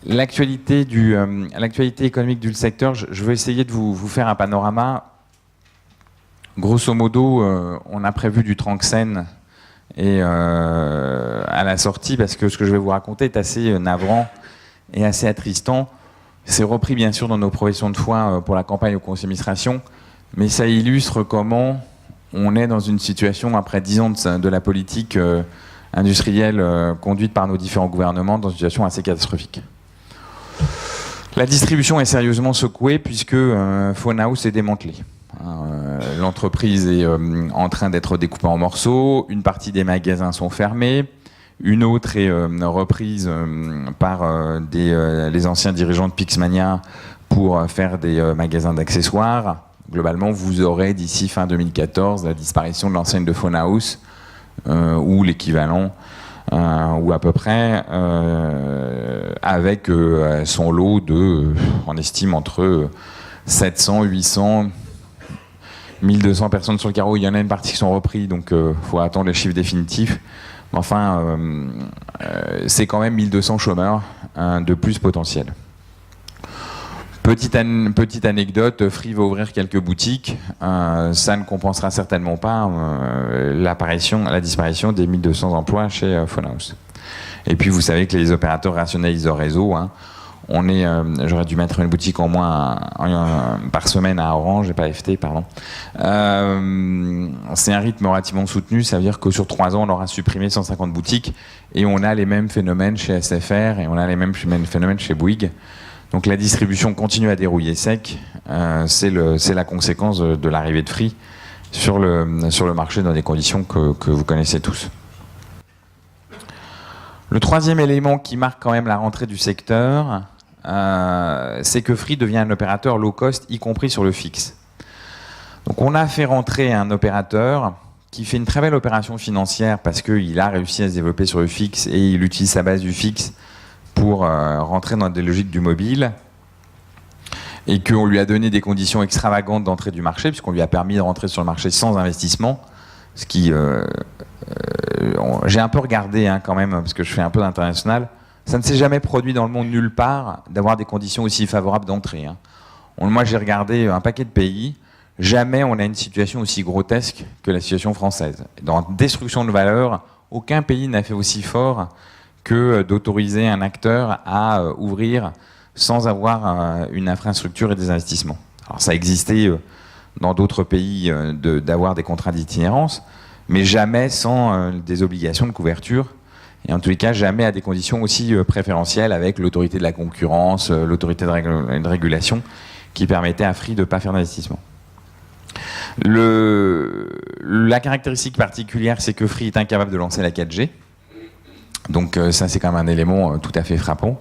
L'actualité économique du secteur, je vais essayer de vous faire un panorama. Grosso modo, on a prévu du Tranxène et à la sortie, parce que ce que je vais vous raconter est assez navrant et assez attristant. C'est repris bien sûr dans nos professions de foi pour la campagne aux conseils d'administration, mais ça illustre comment on est dans une situation, après 10 ans de la politique industrielle conduite par nos différents gouvernements, dans une situation assez catastrophique. La distribution est sérieusement secouée puisque Phonahouse est démantelée. L'entreprise est en train d'être découpée en morceaux, une partie des magasins sont fermés, une autre est reprise par les anciens dirigeants de Pixmania pour faire des magasins d'accessoires. Globalement, vous aurez d'ici fin 2014 la disparition de l'enseigne de Phonahouse ou l'équivalent, ou à peu près, avec son lot de, on estime, entre 700, 800, 1200 personnes sur le carreau. Il y en a une partie qui sont reprises, donc il faut attendre les chiffres définitifs. Mais enfin, c'est quand même 1200 chômeurs de plus potentiels. Petite anecdote, Free va ouvrir quelques boutiques. Ça ne compensera certainement pas la disparition des 1200 emplois chez Phonahouse. Et puis vous savez que les opérateurs rationalisent leur réseau. J'aurais dû mettre une boutique en moins par semaine à Orange et pas FT, pardon. C'est un rythme relativement soutenu, ça veut dire que sur 3 ans, on aura supprimé 150 boutiques et on a les mêmes phénomènes chez SFR et on a les mêmes phénomènes chez Bouygues. Donc la distribution continue à dérouiller sec, c'est la conséquence de l'arrivée de Free sur le marché dans des conditions que vous connaissez tous. Le troisième élément qui marque quand même la rentrée du secteur, c'est que Free devient un opérateur low cost, y compris sur le fixe. Donc on a fait rentrer un opérateur qui fait une très belle opération financière parce qu'il a réussi à se développer sur le fixe et il utilise sa base du fixe pour rentrer dans des logiques du mobile, et qu'on lui a donné des conditions extravagantes d'entrée du marché, puisqu'on lui a permis de rentrer sur le marché sans investissement, ce qui... j'ai un peu regardé quand même, parce que je fais un peu d'international, ça ne s'est jamais produit dans le monde nulle part d'avoir des conditions aussi favorables d'entrée. Moi j'ai regardé un paquet de pays, jamais on a une situation aussi grotesque que la situation française. Dans la destruction de valeur, aucun pays n'a fait aussi fort que d'autoriser un acteur à ouvrir sans avoir une infrastructure et des investissements. Alors ça existait dans d'autres pays d'avoir des contrats d'itinérance, mais jamais sans des obligations de couverture, et en tous les cas jamais à des conditions aussi préférentielles avec l'autorité de la concurrence, l'autorité de régulation, qui permettait à Free de ne pas faire d'investissement. La caractéristique particulière, c'est que Free est incapable de lancer la 4G. Donc ça, c'est quand même un élément tout à fait frappant.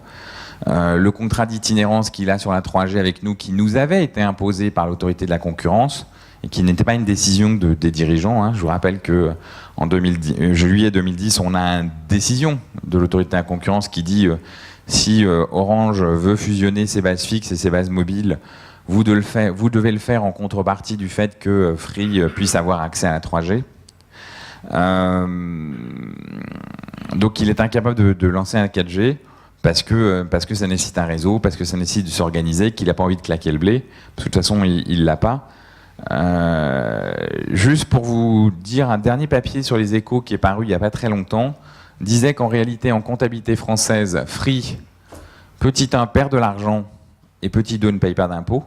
Le contrat d'itinérance qu'il a sur la 3G avec nous, qui nous avait été imposé par l'autorité de la concurrence, et qui n'était pas une décision des dirigeants. Je vous rappelle qu'en juillet 2010, on a une décision de l'autorité de la concurrence qui dit si Orange veut fusionner ses bases fixes et ses bases mobiles, vous devez le faire en contrepartie du fait que Free puisse avoir accès à la 3G. Donc il est incapable de lancer un 4G parce que ça nécessite un réseau, parce que ça nécessite de s'organiser, qu'il n'a pas envie de claquer le blé, parce que de toute façon il ne l'a pas. Juste pour vous dire, un dernier papier sur les Échos qui est paru il n'y a pas très longtemps disait qu'en réalité, en comptabilité française, Free, petit 1 perd de l'argent et petit 2 ne paye pas d'impôts,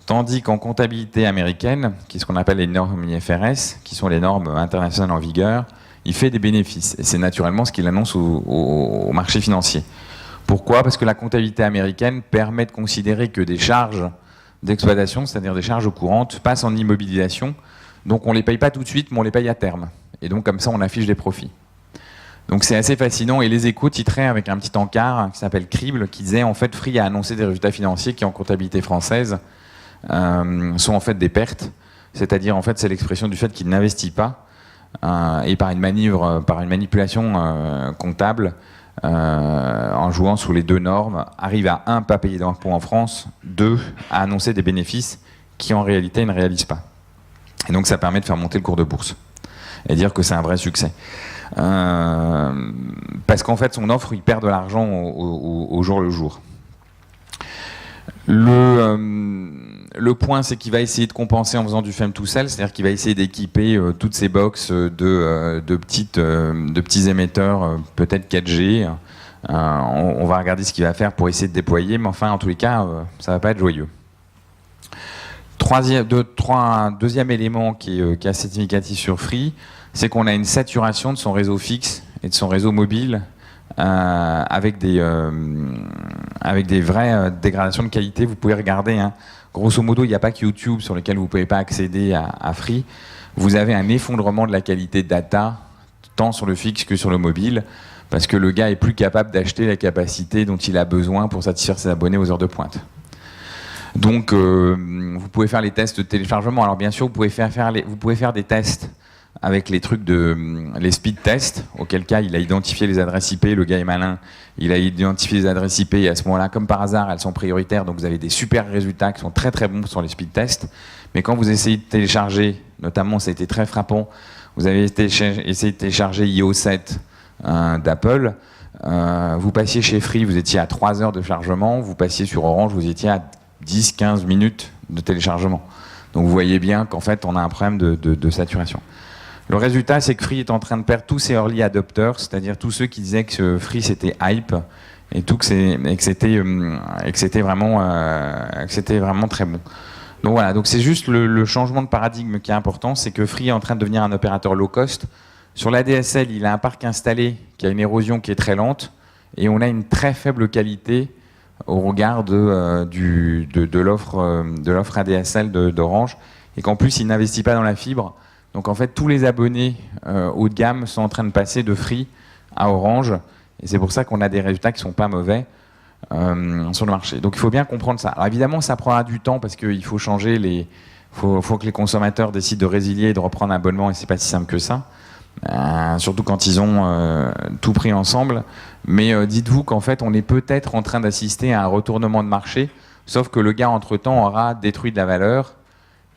tandis qu'en comptabilité américaine, qui est ce qu'on appelle les normes IFRS, qui sont les normes internationales en vigueur, il fait des bénéfices. Et c'est naturellement ce qu'il annonce au marché financier. Pourquoi ? Parce que la comptabilité américaine permet de considérer que des charges d'exploitation, c'est-à-dire des charges courantes, passent en immobilisation. Donc on ne les paye pas tout de suite, mais on les paye à terme. Et donc comme ça, on affiche des profits. Donc c'est assez fascinant. Et les Échos titraient avec un petit encart qui s'appelle Crible, qui disait en fait Free a annoncé des résultats financiers qui en comptabilité française sont en fait des pertes. C'est-à-dire en fait c'est l'expression du fait qu'il n'investit pas et par une manipulation comptable, en jouant sous les deux normes, arrive à 1, pas payer d'impôts en France, 2, à annoncer des bénéfices qui en réalité ne réalisent pas. Et donc ça permet de faire monter le cours de bourse et dire que c'est un vrai succès. parce qu'en fait, son offre, il perd de l'argent au jour le jour. Le point, c'est qu'il va essayer de compenser en faisant du FEM tout seul, c'est-à-dire qu'il va essayer d'équiper toutes ces box de petits émetteurs, peut-être 4G. On va regarder ce qu'il va faire pour essayer de déployer, mais enfin, en tous les cas, ça va pas être joyeux. Deuxième élément qui est assez significatif sur Free, c'est qu'on a une saturation de son réseau fixe et de son réseau mobile avec des vraies dégradations de qualité. Vous pouvez regarder, hein. Grosso modo, il n'y a pas que YouTube sur lequel vous ne pouvez pas accéder à Free. Vous avez un effondrement de la qualité de data, tant sur le fixe que sur le mobile, parce que le gars est plus capable d'acheter la capacité dont il a besoin pour satisfaire ses abonnés aux heures de pointe. Donc, vous pouvez faire les tests de téléchargement. Alors, bien sûr, vous pouvez faire des tests avec les trucs les speed tests, auquel cas il a identifié les adresses IP, le gars est malin, il a identifié les adresses IP et à ce moment-là, comme par hasard, elles sont prioritaires, donc vous avez des super résultats qui sont très très bons sur les speed tests. Mais quand vous essayez de télécharger, notamment ça a été très frappant, vous avez essayé de télécharger iOS 7 d'Apple, vous passiez chez Free, vous étiez à 3 heures de chargement, vous passiez sur Orange, vous étiez à 10-15 minutes de téléchargement. Donc vous voyez bien qu'en fait on a un problème de saturation. Le résultat, c'est que Free est en train de perdre tous ses early adopters, c'est-à-dire tous ceux qui disaient que Free c'était hype et que c'était vraiment très bon. Donc voilà, donc c'est juste le changement de paradigme qui est important, c'est que Free est en train de devenir un opérateur low cost. Sur l'ADSL, il a un parc installé qui a une érosion qui est très lente et on a une très faible qualité au regard de l'offre ADSL d'Orange et qu'en plus il n'investit pas dans la fibre. Donc en fait, tous les abonnés haut de gamme sont en train de passer de Free à Orange. Et c'est pour ça qu'on a des résultats qui ne sont pas mauvais sur le marché. Donc il faut bien comprendre ça. Alors évidemment, ça prendra du temps parce qu'il faut changer faut que les consommateurs décident de résilier et de reprendre un abonnement. Et c'est pas si simple que ça. Surtout quand ils ont tout pris ensemble. Mais dites-vous qu'en fait, on est peut-être en train d'assister à un retournement de marché. Sauf que le gars, entre-temps, aura détruit de la valeur,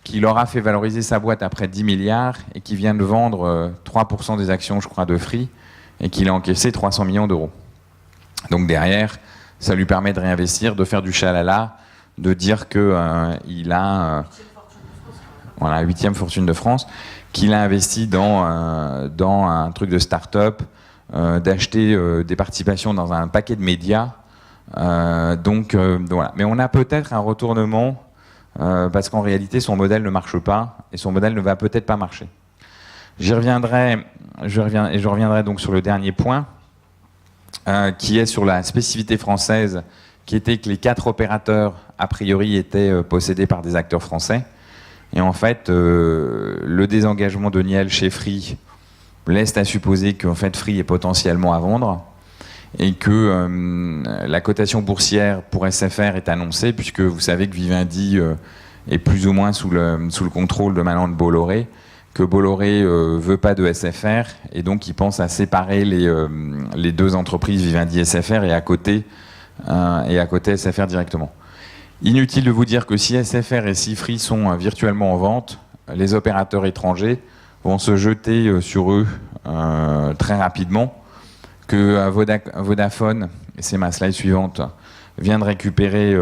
qui leur a fait valoriser sa boîte à près de 10 milliards et qui vient de vendre 3% des actions, je crois, de Free et qu'il a encaissé 300 millions d'euros. Donc derrière, ça lui permet de réinvestir, de faire du chalala, de dire qu'il a la 8e fortune de France, qu'il a investi dans un truc de start-up, d'acheter des participations dans un paquet de médias. Donc voilà. Mais on a peut-être un retournement parce qu'en réalité, son modèle ne marche pas et son modèle ne va peut-être pas marcher. Je reviendrai donc sur le dernier point, qui est sur la spécificité française, qui était que les 4 opérateurs, a priori, étaient possédés par des acteurs français. Et en fait, le désengagement de Niel chez Free laisse à supposer qu'en fait, Free est potentiellement à vendre et que la cotation boursière pour SFR est annoncée, puisque vous savez que Vivendi est plus ou moins sous le contrôle de maintenant de Bolloré, que Bolloré veut pas de SFR, et donc il pense à séparer les deux entreprises, Vivendi et SFR, et à côté SFR directement. Inutile de vous dire que si SFR et si Free sont virtuellement en vente, les opérateurs étrangers vont se jeter sur eux très rapidement, que Vodafone, et c'est ma slide suivante, vient de récupérer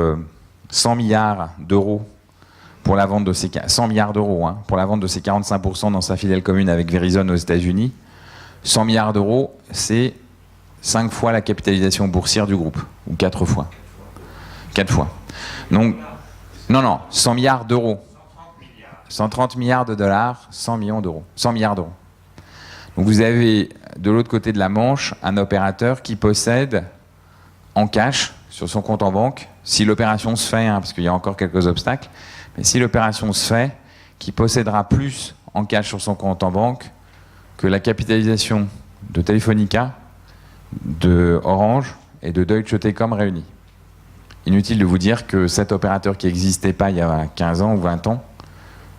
100 milliards d'euros pour la vente de ses 100 milliards d'euros pour la vente de ses 45% dans sa filiale commune avec Verizon aux États-Unis. 100 milliards d'euros, c'est 5 fois la capitalisation boursière du groupe, ou 4 fois. 4 fois. Donc, non, 100 milliards d'euros. 130 milliards de dollars, 100 millions d'euros. 100 milliards d'euros. Donc vous avez de l'autre côté de la Manche un opérateur qui possède en cash sur son compte en banque, si l'opération se fait, parce qu'il y a encore quelques obstacles, mais si l'opération se fait, qui possédera plus en cash sur son compte en banque que la capitalisation de Telefónica, de Orange et de Deutsche Telekom réunis. Inutile de vous dire que cet opérateur qui n'existait pas il y a 15 ans ou 20 ans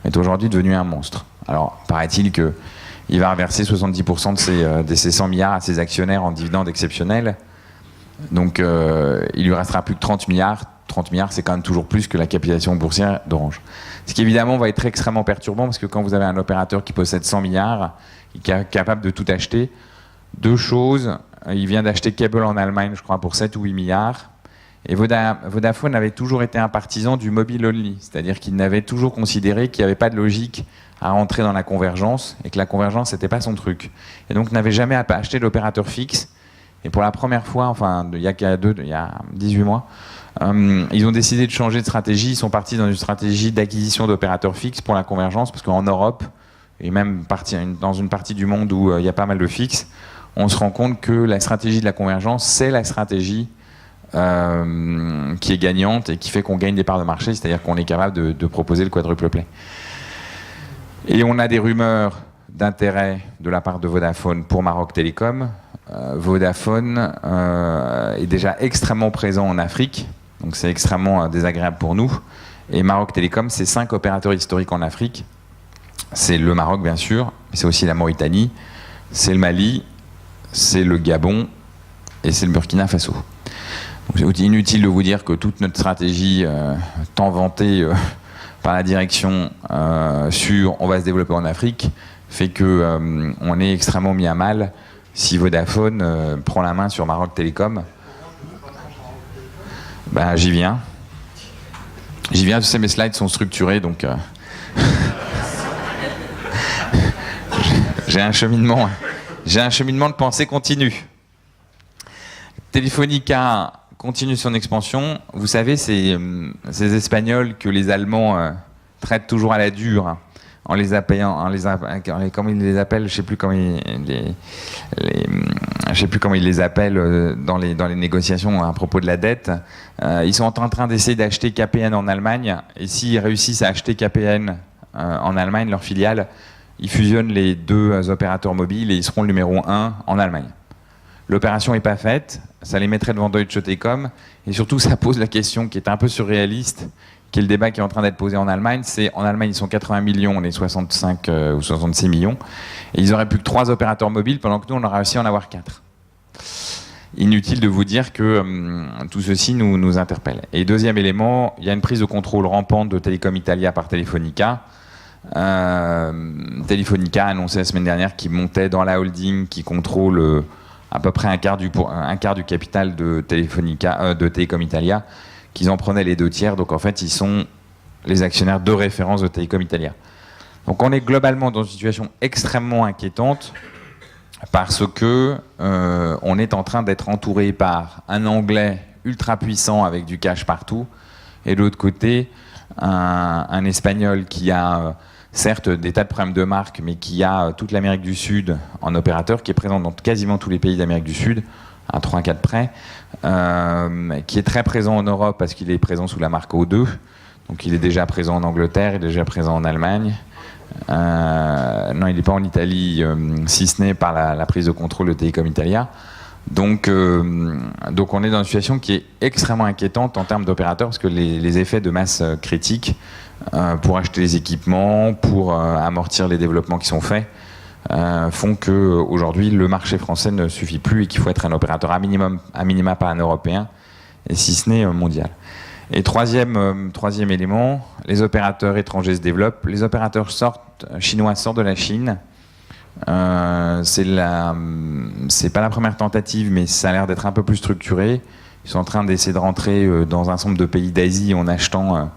est aujourd'hui devenu un monstre. Alors, paraît-il qu'il va reverser 70% de ses 100 milliards à ses actionnaires en dividendes exceptionnels. Donc, il lui restera plus que 30 milliards. 30 milliards, c'est quand même toujours plus que la capitalisation boursière d'Orange. Ce qui, évidemment, va être extrêmement perturbant, parce que quand vous avez un opérateur qui possède 100 milliards, qui est capable de tout acheter, Deux choses, il vient d'acheter Cable en Allemagne, je crois, pour 7 ou 8 milliards. Et Vodafone avait toujours été un partisan du mobile only, c'est-à-dire qu'il n'avait toujours considéré qu'il n'y avait pas de logique à rentrer dans la convergence et que la convergence n'était pas son truc. Et donc n'avait jamais acheté d'opérateur fixe. Et pour la première fois, enfin il y a 18 mois, ils ont décidé de changer de stratégie. Ils sont partis dans une stratégie d'acquisition d'opérateurs fixes pour la convergence, parce qu'en Europe, et même dans une partie du monde où il y a pas mal de fixes, on se rend compte que la stratégie de la convergence, c'est la stratégie qui est gagnante et qui fait qu'on gagne des parts de marché, c'est-à-dire qu'on est capable de proposer le quadruple play. Et on a des rumeurs d'intérêt de la part de Vodafone pour Maroc Télécom. Vodafone est déjà extrêmement présent en Afrique, donc c'est extrêmement désagréable pour nous. Et Maroc Télécom, c'est 5 opérateurs historiques en Afrique. C'est le Maroc, bien sûr, mais c'est aussi la Mauritanie, c'est le Mali, c'est le Gabon et c'est le Burkina Faso. Donc, c'est inutile de vous dire que toute notre stratégie, tant vantée par la direction sur on va se développer en Afrique, fait que on est extrêmement mis à mal si Vodafone prend la main sur Maroc Télécom. Ben, j'y viens. J'y viens, tu sais, mes slides sont structurés, donc j'ai un cheminement de pensée continu. Téléfonica continue son expansion. Vous savez, ces Espagnols que les Allemands traitent toujours à la dure, en les appelant, comme ils les appellent, je sais plus comment ils les appellent dans les négociations à propos de la dette. Ils sont en train d'essayer d'acheter KPN en Allemagne, et s'ils réussissent à acheter KPN en Allemagne, leur filiale, ils fusionnent les deux opérateurs mobiles et ils seront le numéro 1 en Allemagne. L'opération n'est pas faite, ça les mettrait devant Deutsche Telekom, et surtout ça pose la question qui est un peu surréaliste, qui est le débat qui est en train d'être posé en Allemagne. C'est en Allemagne ils sont 80 millions, on est 65 ou 66 millions, et ils auraient plus que 3 opérateurs mobiles pendant que nous on aurait réussi à en avoir 4. Inutile de vous dire que tout ceci nous interpelle. Et deuxième élément, il y a une prise de contrôle rampante de Telecom Italia par Telefonica. Telefonica a annoncé la semaine dernière qu'il montait dans la holding qui contrôle à peu près un quart du capital de Telefonica, de Telecom Italia, qu'ils en prenaient les 2/3, donc en fait ils sont les actionnaires de référence de Telecom Italia. Donc on est globalement dans une situation extrêmement inquiétante parce que on est en train d'être entouré par un Anglais ultra puissant avec du cash partout, et de l'autre côté un Espagnol qui a certes des tas de problèmes de marque, mais qui a toute l'Amérique du Sud en opérateur, qui est présent dans quasiment tous les pays d'Amérique du Sud, à 3-4 près, qui est très présent en Europe parce qu'il est présent sous la marque O2, donc il est déjà présent en Angleterre, il est déjà présent en Allemagne. Non, il n'est pas en Italie, si ce n'est par la prise de contrôle de Telecom Italia. Donc on est dans une situation qui est extrêmement inquiétante en termes d'opérateurs, parce que les effets de masse critiques pour acheter les équipements, pour amortir les développements qui sont faits, font qu'aujourd'hui le marché français ne suffit plus et qu'il faut être un opérateur à minima pan-européen, et si ce n'est mondial. Et troisième élément, les opérateurs étrangers se développent. Les opérateurs chinois sortent de la Chine. C'est pas la première tentative, mais ça a l'air d'être un peu plus structuré. Ils sont en train d'essayer de rentrer dans un certain nombre de pays d'Asie en achetant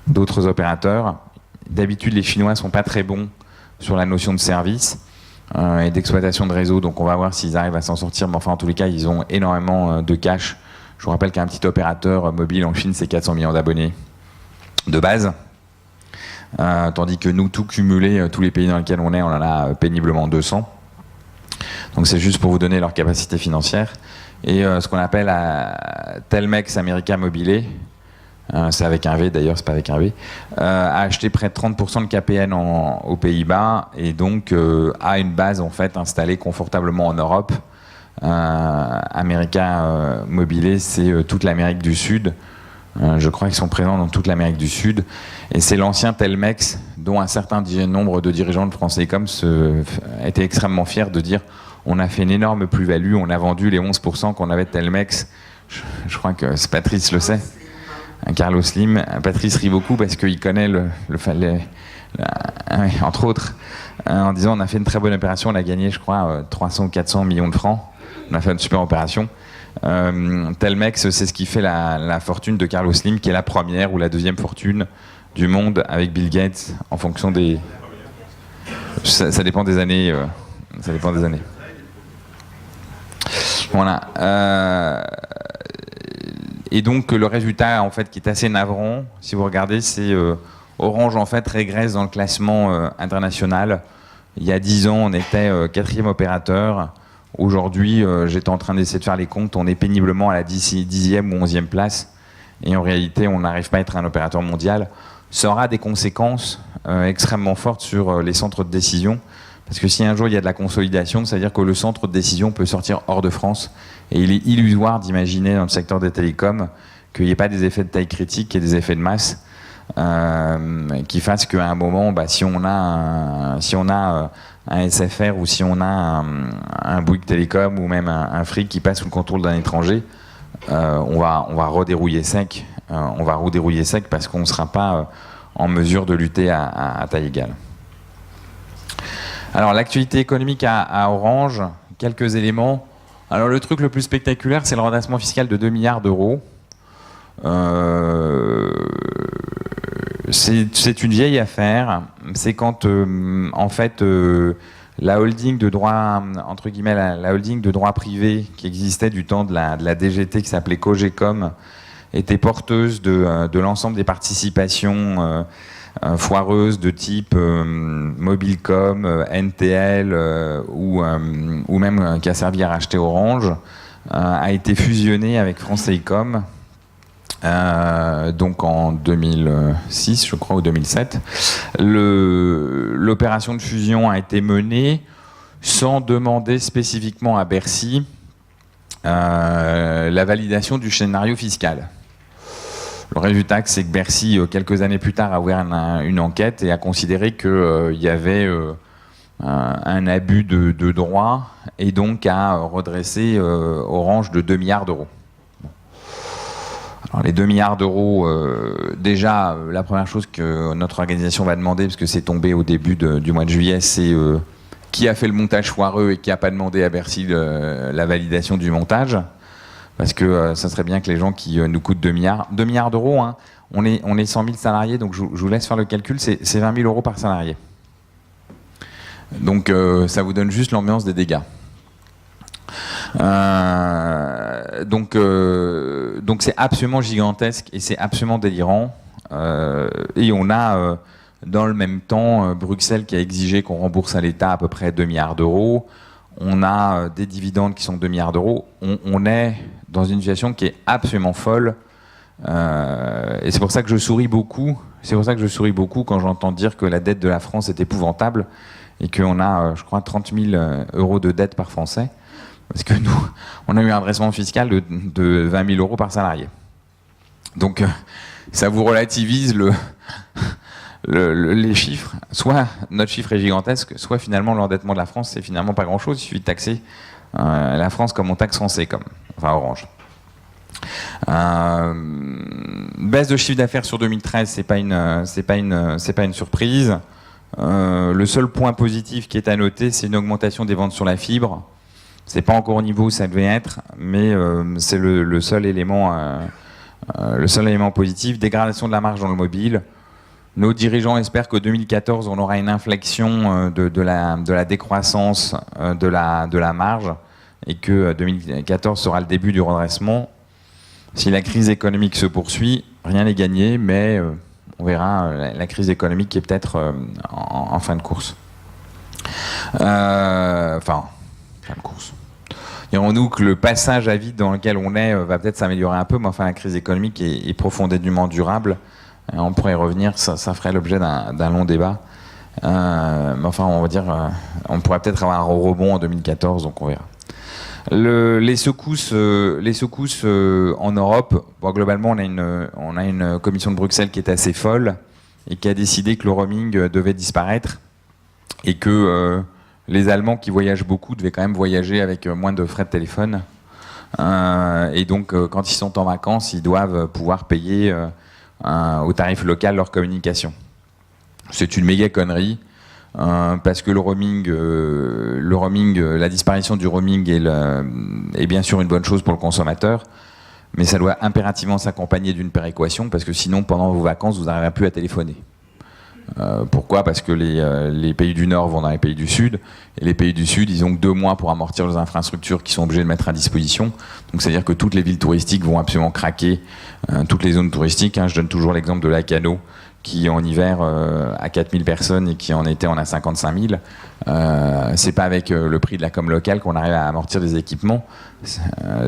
d'autres opérateurs. D'habitude, les Chinois sont pas très bons sur la notion de service et d'exploitation de réseau, donc on va voir s'ils arrivent à s'en sortir. Mais enfin, en tous les cas, ils ont énormément de cash. Je vous rappelle qu'un petit opérateur mobile en Chine, c'est 400 millions d'abonnés de base. Tandis que nous, tout cumulé, tous les pays dans lesquels on est, on en a péniblement 200. Donc c'est juste pour vous donner leur capacité financière. Et ce qu'on appelle Telmex America Mobile, c'est avec un V d'ailleurs, c'est pas avec un V, a acheté près de 30% de KPN aux Pays-Bas, et donc a une base en fait installée confortablement en Europe. America Mobile, c'est toute l'Amérique du Sud. Je crois qu'ils sont présents dans toute l'Amérique du Sud. Et c'est l'ancien Telmex, dont un certain nombre de dirigeants de France Télécom étaient extrêmement fiers de dire on a fait une énorme plus-value, on a vendu les 11% qu'on avait de Telmex. Je crois que Patrice le sait. Carlos Slim. Patrice rit beaucoup parce qu'il connaît entre autres, en disant on a fait une très bonne opération, on a gagné, je crois, 300 ou 400 millions de francs. On a fait une super opération. Telmex, c'est ce qui fait la fortune de Carlos Slim, qui est la première ou la deuxième fortune du monde avec Bill Gates, en fonction des... Ça dépend des années. Ça dépend des années. Voilà. Et donc le résultat, en fait, qui est assez navrant, si vous regardez, c'est Orange, en fait, régresse dans le classement international. Il y a 10 ans, on était 4e opérateur. Aujourd'hui, j'étais en train d'essayer de faire les comptes, on est péniblement à la 10e ou 11e place. Et en réalité, on n'arrive pas à être un opérateur mondial. Ça aura des conséquences extrêmement fortes sur les centres de décision. Parce que si un jour il y a de la consolidation, c'est-à-dire que le centre de décision peut sortir hors de France. Et il est illusoire d'imaginer dans le secteur des télécoms qu'il n'y ait pas des effets de taille critique et des effets de masse qui fassent qu'à un moment, si on a un SFR ou si on a un Bouygues Télécom ou même un Free qui passe sous le contrôle d'un étranger, on va redérouiller sec. On va redérouiller sec parce qu'on ne sera pas en mesure de lutter à taille égale. Alors l'actualité économique à Orange, quelques éléments. Alors le truc le plus spectaculaire, c'est le redressement fiscal de 2 milliards d'euros. C'est une vieille affaire. C'est quand en fait la holding de droit, entre guillemets, la holding de droit privé qui existait du temps de la DGT, qui s'appelait Cogecom, était porteuse de l'ensemble des participations foireuses de type Mobilcom, NTL ou même qui a servi à racheter Orange, a été fusionnée avec France Télécom. Donc en 2006, je crois, ou 2007. L'opération de fusion a été menée sans demander spécifiquement à Bercy la validation du scénario fiscal. Le résultat, c'est que Bercy, quelques années plus tard, a ouvert une enquête et a considéré qu'il y avait un abus de droit et donc a redressé Orange de 2 milliards d'euros. Alors, les 2 milliards d'euros, déjà, la première chose que notre organisation va demander, parce que c'est tombé au début du mois de juillet, c'est qui a fait le montage foireux et qui n'a pas demandé à Bercy la validation du montage. Parce que ça serait bien que les gens qui nous coûtent 2 milliards d'euros, hein, on est 100 000 salariés, donc je vous laisse faire le calcul, c'est 20 000 euros par salarié. Donc ça vous donne juste l'ambiance des dégâts. Donc c'est absolument gigantesque et c'est absolument délirant. Et on a dans le même temps Bruxelles qui a exigé qu'on rembourse à l'État à peu près 2 milliards d'euros. On a des dividendes qui sont 2 milliards d'euros. On est dans une situation qui est absolument folle. Et c'est pour ça que je souris beaucoup. C'est pour ça que je souris beaucoup quand j'entends dire que la dette de la France est épouvantable et qu'on a, je crois, 30 000 euros de dette par Français. Parce que nous, on a eu un redressement fiscal de 20 000 euros par salarié. Donc, ça vous relativise les chiffres. Soit notre chiffre est gigantesque, soit finalement l'endettement de la France, c'est finalement pas grand-chose. Il suffit de taxer la France comme on taxe Français, enfin Orange. Baisse de chiffre d'affaires sur 2013, c'est pas une surprise. Le seul point positif qui est à noter, c'est une augmentation des ventes sur la fibre. C'est pas encore au niveau où ça devait être, mais c'est le seul élément positif. Dégradation de la marge dans le mobile. Nos dirigeants espèrent qu'en 2014, on aura une inflexion de la décroissance de la marge et que 2014 sera le début du redressement. Si la crise économique se poursuit, rien n'est gagné, mais on verra la crise économique qui est peut-être en fin de course. Fin de course. Dirons-nous que le passage à vide dans lequel on est va peut-être s'améliorer un peu, mais enfin la crise économique est profondément durable. On pourrait y revenir, ça ferait l'objet d'un long débat. Mais enfin, on va dire, on pourrait peut-être avoir un rebond en 2014, donc on verra. Les secousses en Europe, bon, globalement, on a une commission de Bruxelles qui est assez folle et qui a décidé que le roaming devait disparaître et que les Allemands qui voyagent beaucoup devaient quand même voyager avec moins de frais de téléphone. Et donc, quand ils sont en vacances, ils doivent pouvoir payer au tarif local leur communication. C'est une méga connerie. parce que le roaming, la disparition du roaming est bien sûr une bonne chose pour le consommateur, mais ça doit impérativement s'accompagner d'une péréquation, parce que sinon, pendant vos vacances, vous n'arriverez plus à téléphoner. Pourquoi ? Parce que les pays du Nord vont dans les pays du Sud, et les pays du Sud, ils ont que 2 mois pour amortir les infrastructures qu'ils sont obligés de mettre à disposition. Donc c'est-à-dire que toutes les villes touristiques vont absolument craquer, toutes les zones touristiques. Je donne toujours l'exemple de Lacanau, qui en hiver a 4000 personnes et qui en été en a 55 000. C'est pas avec le prix de la com locale qu'on arrive à amortir des équipements.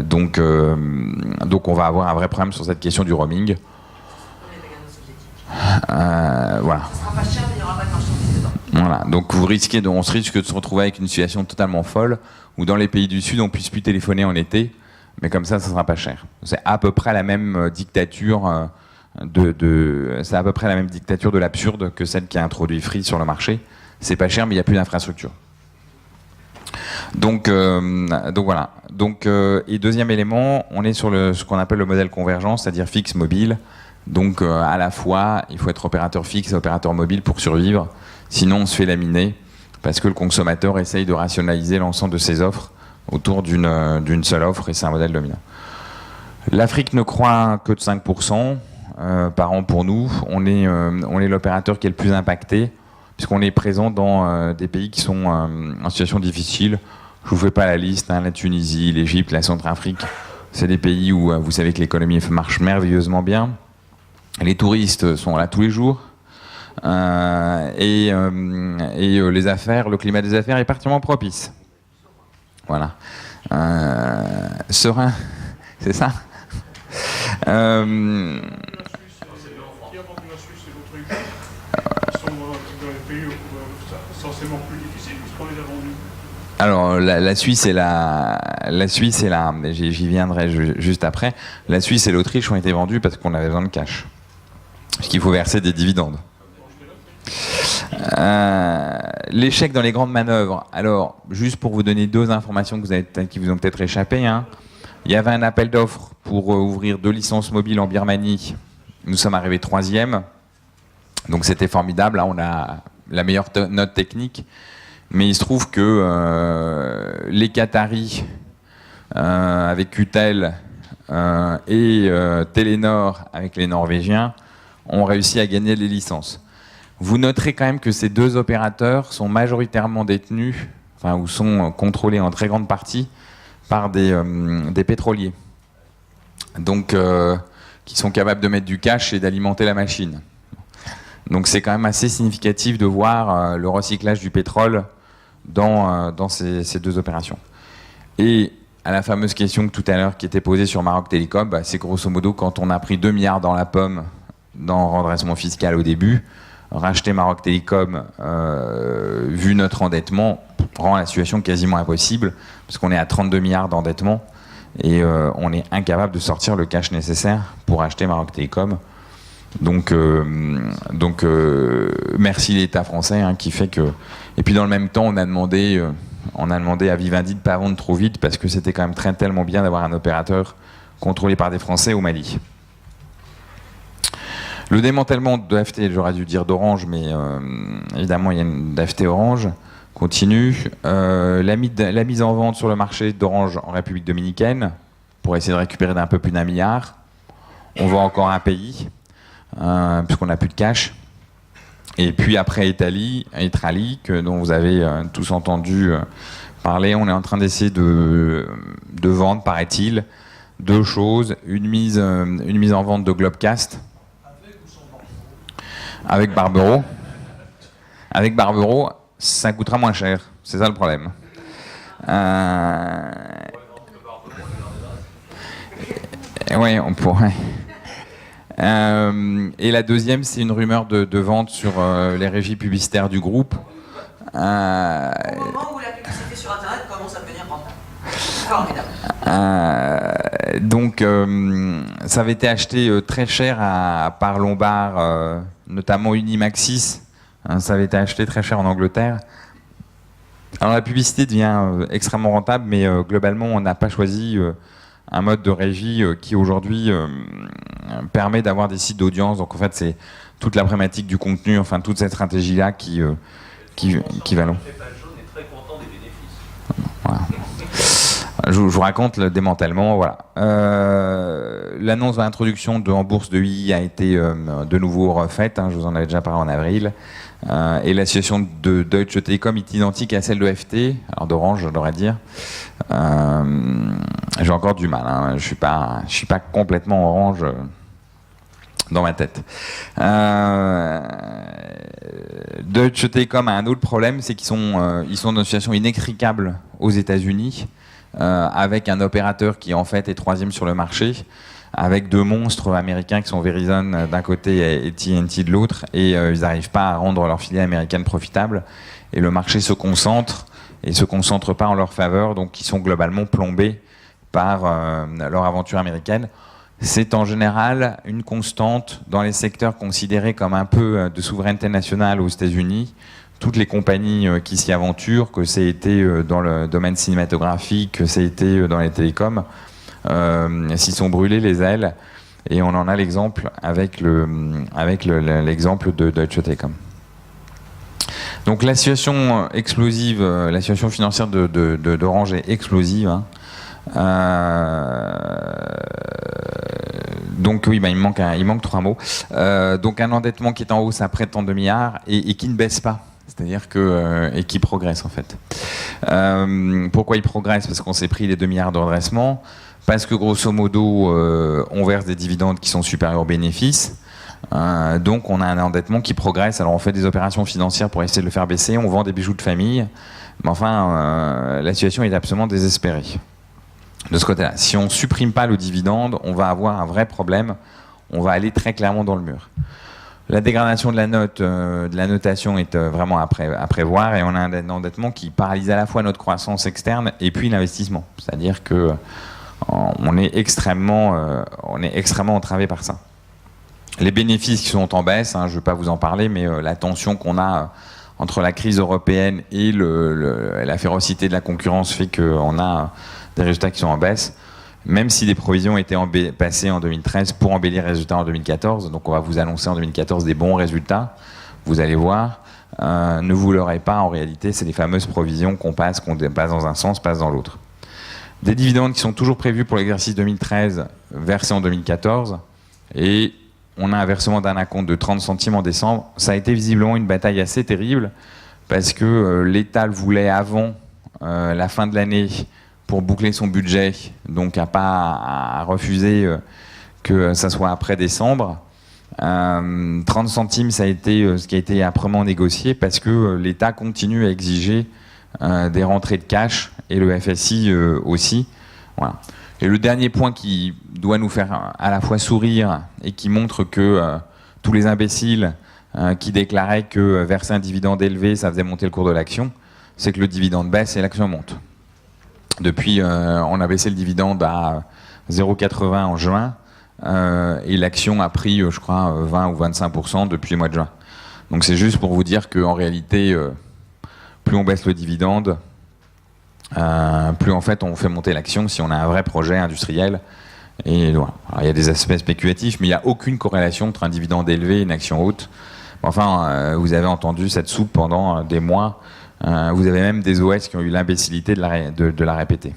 Donc on va avoir un vrai problème sur cette question du roaming. Voilà. Ça sera pas cher, mais il n'y aura pas de marchandises dedans. Voilà. Donc on se risque de se retrouver avec une situation totalement folle où dans les pays du Sud on puisse plus téléphoner en été, mais comme ça sera pas cher. C'est à peu près la même dictature c'est à peu près la même dictature de l'absurde que celle qui a introduit Free sur le marché. C'est pas cher, mais il n'y a plus d'infrastructure. Donc voilà. Et deuxième élément, on est sur ce qu'on appelle le modèle convergent, c'est-à-dire fixe mobile. Donc à la fois, il faut être opérateur fixe et opérateur mobile pour survivre. Sinon, on se fait laminer parce que le consommateur essaye de rationaliser l'ensemble de ses offres autour d'une seule offre, et c'est un modèle dominant. L'Afrique ne croît que de 5% par an pour nous. On est l'opérateur qui est le plus impacté, puisqu'on est présent dans des pays qui sont en situation difficile. Je ne vous fais pas la liste, la Tunisie, l'Égypte, la Centrafrique. C'est des pays où vous savez que l'économie marche merveilleusement bien. Les touristes sont là tous les jours. Et les affaires, le climat des affaires est particulièrement propice. Voilà. Serein, c'est ça. Alors la Suisse et j'y viendrai juste après. La Suisse et l'Autriche ont été vendus parce qu'on avait besoin de cash, parce qu'il faut verser des dividendes. L'échec dans les grandes manœuvres. Alors, juste pour vous donner 2 informations qui vous ont peut-être échappé, il y avait un appel d'offres pour ouvrir 2 licences mobiles en Birmanie. Nous sommes arrivés 3e, donc c'était formidable. Là, on a la meilleure note technique, mais il se trouve que les Qataris, avec QTEL, et Telenor, avec les Norvégiens, ont réussi à gagner les licences. Vous noterez quand même que ces 2 opérateurs sont majoritairement détenus, ou sont contrôlés en très grande partie par des pétroliers, donc qui sont capables de mettre du cash et d'alimenter la machine. Donc c'est quand même assez significatif de voir le recyclage du pétrole dans ces 2 opérations. Et à la fameuse question tout à l'heure qui était posée sur Maroc Télécom, c'est grosso modo quand on a pris 2 milliards dans la pomme dans le redressement fiscal au début, racheter Maroc Télécom, vu notre endettement, rend la situation quasiment impossible, parce qu'on est à 32 milliards d'endettement, et on est incapable de sortir le cash nécessaire pour acheter Maroc Télécom. Donc merci l'État français, qui fait que... Et puis dans le même temps, on a demandé à Vivendi de ne pas vendre trop vite, parce que c'était quand même tellement bien d'avoir un opérateur contrôlé par des Français au Mali. Le démantèlement de FT, j'aurais dû dire d'Orange, mais évidemment il y a une d'FT Orange, continue. La mise en vente sur le marché d'Orange en République dominicaine, pour essayer de récupérer d'un peu plus d'1 milliard. On vend encore un pays, puisqu'on n'a plus de cash. Et puis après Etrali, dont vous avez tous entendu parler, on est en train d'essayer de vendre, paraît-il, 2 choses. Une mise en vente de Globecast, avec Barbero. Avec Barbero, ça coûtera moins cher. C'est ça le problème. Oui, on pourrait. Et la deuxième, c'est une rumeur de vente sur les régies publicitaires du groupe. Au moment où la publicité sur Internet commence à devenir rentable. Formidable. Donc, ça avait été acheté très cher par Lombard, notamment Unimaxis. Ça avait été acheté très cher en Angleterre. Alors la publicité devient extrêmement rentable, mais globalement, on n'a pas choisi un mode de régie qui aujourd'hui permet d'avoir des sites d'audience. Donc en fait, c'est toute la problématique du contenu, enfin toute cette stratégie-là qui équivalent. Voilà. Je vous raconte le démantèlement. Voilà. L'annonce de l'introduction en bourse de I a été de nouveau refaite. Je vous en avais déjà parlé en avril. Et la situation de Deutsche Telekom est identique à celle de FT, alors d'Orange, je devrais dire. J'ai encore du mal. Je suis pas complètement Orange dans ma tête. Deutsche Telekom a un autre problème, c'est qu'ils sont dans une situation inextricable aux États-Unis, avec un opérateur qui en fait est troisième sur le marché, avec deux monstres américains qui sont Verizon d'un côté et AT&T de l'autre, et ils n'arrivent pas à rendre leur filiale américaine profitable, et le marché se concentre, et se concentre pas en leur faveur, donc ils sont globalement plombés par leur aventure américaine. C'est en général une constante dans les secteurs considérés comme un peu de souveraineté nationale aux États-Unis. Toutes les compagnies qui s'y aventurent, que c'est été dans le domaine cinématographique, que c'est été dans les télécoms, s'y sont brûlés les ailes, et on en a l'exemple avec l'exemple de Deutsche Telekom. Donc la situation explosive, la situation financière d'Orange est explosive. Donc oui, il manque 3 mots. Donc un endettement qui est en hausse à près de 32 milliards et qui ne baisse pas. C'est-à-dire et qui progresse en fait. Pourquoi il progresse? Parce qu'on s'est pris les 2 milliards de redressement, parce que grosso modo, on verse des dividendes qui sont supérieurs aux bénéfices. Donc on a un endettement qui progresse. Alors on fait des opérations financières pour essayer de le faire baisser, on vend des bijoux de famille, mais enfin la situation est absolument désespérée de ce côté-là. Si on ne supprime pas le dividende, on va avoir un vrai problème, on va aller très clairement dans le mur. La dégradation de la notation est vraiment à prévoir, et on a un endettement qui paralyse à la fois notre croissance externe et puis l'investissement. C'est-à-dire que on est extrêmement entravé par ça. Les bénéfices qui sont en baisse, je ne vais pas vous en parler, mais la tension qu'on a entre la crise européenne et la férocité de la concurrence fait qu'on a des résultats qui sont en baisse, même si des provisions étaient passées en 2013 pour embellir les résultats en 2014. Donc on va vous annoncer en 2014 des bons résultats, vous allez voir. Ne vous leurrez pas, en réalité, c'est les fameuses provisions qu'on passe dans un sens, passe dans l'autre. Des dividendes qui sont toujours prévus pour l'exercice 2013, versés en 2014, et on a un versement d'un acompte de 30 centimes en décembre. Ça a été visiblement une bataille assez terrible, parce que l'État le voulait avant la fin de l'année pour boucler son budget, donc à refuser que ça soit après décembre. 30 centimes, ça a été ce qui a été âprement négocié, parce que l'État continue à exiger des rentrées de cash, et le FSI aussi. Voilà. Et le dernier point qui doit nous faire à la fois sourire et qui montre que tous les imbéciles qui déclaraient que verser un dividende élevé, ça faisait monter le cours de l'action, c'est que le dividende baisse et l'action monte. Depuis, on a baissé le dividende à 0,80 en juin, et l'action a pris, je crois, 20 ou 25% depuis le mois de juin. Donc c'est juste pour vous dire qu'en réalité, plus on baisse le dividende, plus en fait on fait monter l'action si on a un vrai projet industriel. Et voilà. Alors, il y a des aspects spéculatifs, mais il n'y a aucune corrélation entre un dividende élevé et une action haute. Enfin, vous avez entendu cette soupe pendant des mois. Vous avez même des OS qui ont eu l'imbécilité de la répéter.